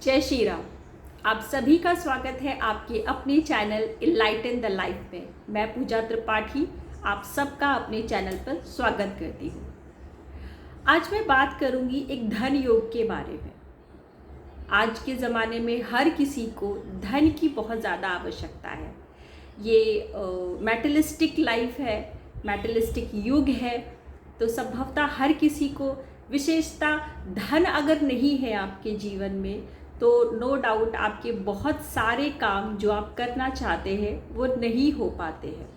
जय श्री राम। आप सभी का स्वागत है आपके अपने चैनल इनलाइटन द लाइफ में। मैं पूजा त्रिपाठी आप सबका अपने चैनल पर स्वागत करती हूँ। आज मैं बात करूँगी एक धन योग के बारे में। आज के ज़माने में हर किसी को धन की बहुत ज़्यादा आवश्यकता है। ये मैटेरियलिस्टिक लाइफ है, मैटेरियलिस्टिक युग है, तो संभवतः हर किसी को विशेषता धन अगर नहीं है आपके जीवन में तो नो डाउट आपके बहुत सारे काम जो आप करना चाहते हैं वो नहीं हो पाते हैं।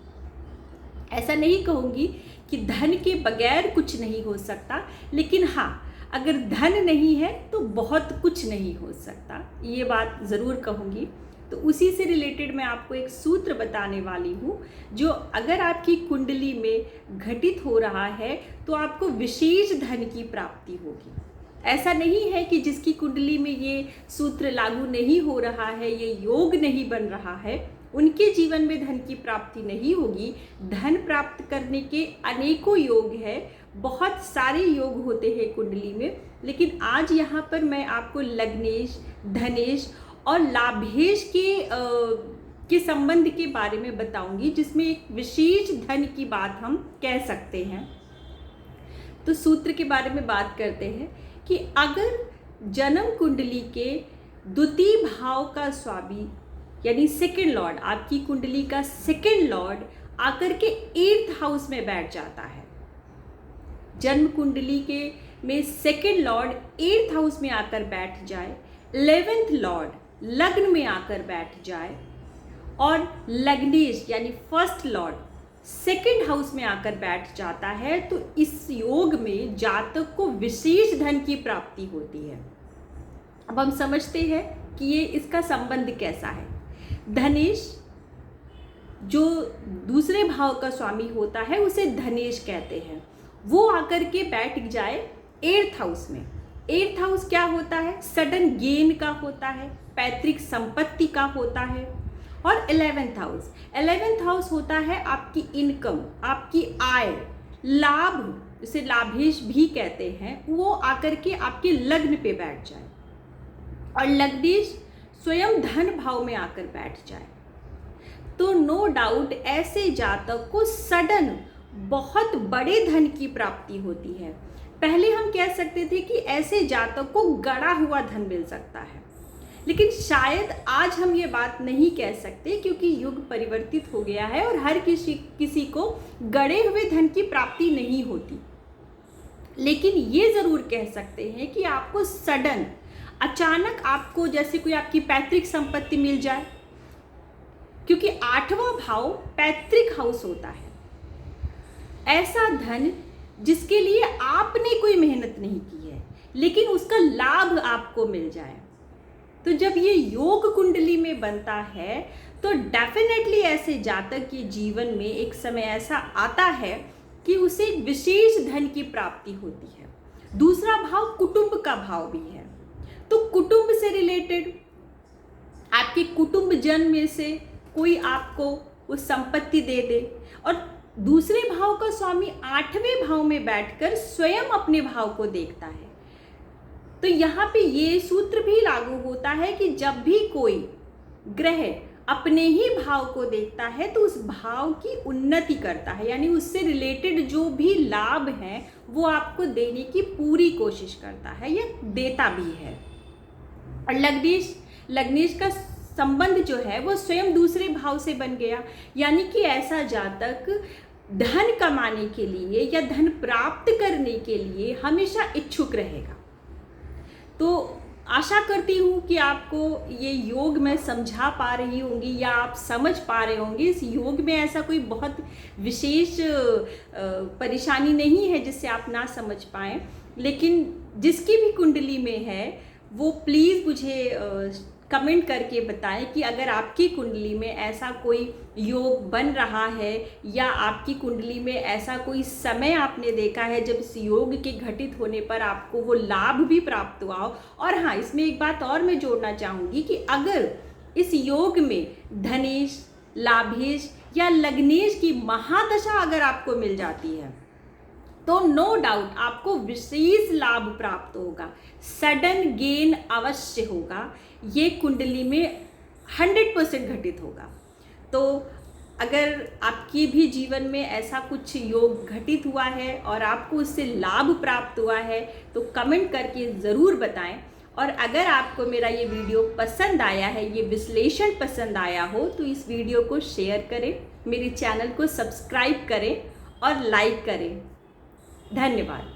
ऐसा नहीं कहूँगी कि धन के बगैर कुछ नहीं हो सकता, लेकिन हाँ, अगर धन नहीं है तो बहुत कुछ नहीं हो सकता, ये बात ज़रूर कहूँगी। तो उसी से रिलेटेड मैं आपको एक सूत्र बताने वाली हूँ जो अगर आपकी कुंडली में घटित हो रहा है तो आपको विशेष धन की प्राप्ति होगी। ऐसा नहीं है कि जिसकी कुंडली में ये सूत्र लागू नहीं हो रहा है, ये योग नहीं बन रहा है, उनके जीवन में धन की प्राप्ति नहीं होगी। धन प्राप्त करने के अनेकों योग है, बहुत सारे योग होते हैं कुंडली में, लेकिन आज यहाँ पर मैं आपको लग्नेश, धनेश और लाभेश के संबंध के बारे में बताऊंगी, जिसमें एक विशेष धन की बात हम कह सकते हैं। तो सूत्र के बारे में बात करते हैं कि अगर जन्म कुंडली के द्वितीय भाव का स्वामी यानी सेकंड लॉर्ड, आपकी कुंडली का सेकंड लॉर्ड आकर के 8th हाउस में बैठ जाता है, जन्म कुंडली के में सेकंड लॉर्ड 8th हाउस में आकर बैठ जाए, 11th लॉर्ड लग्न में आकर बैठ जाए और लग्नेश यानी फर्स्ट लॉर्ड सेकंड हाउस में आकर बैठ जाता है, तो इस योग में जातक को विशेष धन की प्राप्ति होती है। अब हम समझते हैं कि ये इसका संबंध कैसा है। धनेश जो दूसरे भाव का स्वामी होता है उसे धनेश कहते हैं, वो आकर के बैठ जाए 8th हाउस में। 8th हाउस क्या होता है? सडन गेन का होता है, पैतृक संपत्ति का होता है। और 11th हाउस होता है आपकी इनकम, आपकी आय, लाभ, इसे लाभेश भी कहते हैं, वो आकर के आपके लग्न पे बैठ जाए और लग्नेश स्वयं धन भाव में आकर बैठ जाए, तो नो डाउट ऐसे जातक को सडन बहुत बड़े धन की प्राप्ति होती है। पहले हम कह सकते थे कि ऐसे जातक को गड़ा हुआ धन मिल सकता है, लेकिन शायद आज हम ये बात नहीं कह सकते क्योंकि युग परिवर्तित हो गया है और हर किसी को गड़े हुए धन की प्राप्ति नहीं होती। लेकिन ये ज़रूर कह सकते हैं कि आपको सडन अचानक आपको जैसे कोई आपकी पैतृक संपत्ति मिल जाए, क्योंकि 8वां भाव पैतृक हाउस होता है। ऐसा धन जिसके लिए आपने कोई मेहनत नहीं की है लेकिन उसका लाभ आपको मिल जाए, तो जब ये योग कुंडली में बनता है तो डेफिनेटली ऐसे जातक के जीवन में एक समय ऐसा आता है कि उसे विशेष धन की प्राप्ति होती है। दूसरा भाव कुटुंब का भाव भी है, तो कुटुंब से रिलेटेड आपके कुटुंब जन में से कोई आपको वो संपत्ति दे दे, और दूसरे भाव का स्वामी 8वें भाव में बैठकर स्वयं अपने भाव को देखता है। तो यहाँ पे ये सूत्र भी लागू होता है कि जब भी कोई ग्रह अपने ही भाव को देखता है तो उस भाव की उन्नति करता है, यानी उससे रिलेटेड जो भी लाभ हैं वो आपको देने की पूरी कोशिश करता है या देता भी है। और लग्नेश का संबंध जो है वो स्वयं दूसरे भाव से बन गया, यानी कि ऐसा जातक धन कमाने के लिए या धन प्राप्त करने के लिए हमेशा इच्छुक रहेगा। तो आशा करती हूँ कि आपको ये योग मैं समझा पा रही होंगी या आप समझ पा रहे होंगे। इस योग में ऐसा कोई बहुत विशेष परेशानी नहीं है जिससे आप ना समझ पाएँ, लेकिन जिसकी भी कुंडली में है वो प्लीज़ मुझे कमेंट करके बताएं कि अगर आपकी कुंडली में ऐसा कोई योग बन रहा है या आपकी कुंडली में ऐसा कोई समय आपने देखा है जब इस योग के घटित होने पर आपको वो लाभ भी प्राप्त हुआ हो। और हाँ, इसमें एक बात और मैं जोड़ना चाहूँगी कि अगर इस योग में धनेश, लाभेश या लग्नेश की महादशा अगर आपको मिल जाती है तो नो डाउट आपको विशेष लाभ प्राप्त होगा, सडन गेन अवश्य होगा, ये कुंडली में 100% घटित होगा। तो अगर आपके भी जीवन में ऐसा कुछ योग घटित हुआ है और आपको उससे लाभ प्राप्त हुआ है तो कमेंट करके ज़रूर बताएं। और अगर आपको मेरा ये वीडियो पसंद आया है, ये विश्लेषण पसंद आया हो, तो इस वीडियो को शेयर करें, मेरे चैनल को सब्सक्राइब करें और लाइक करें। धन्यवाद।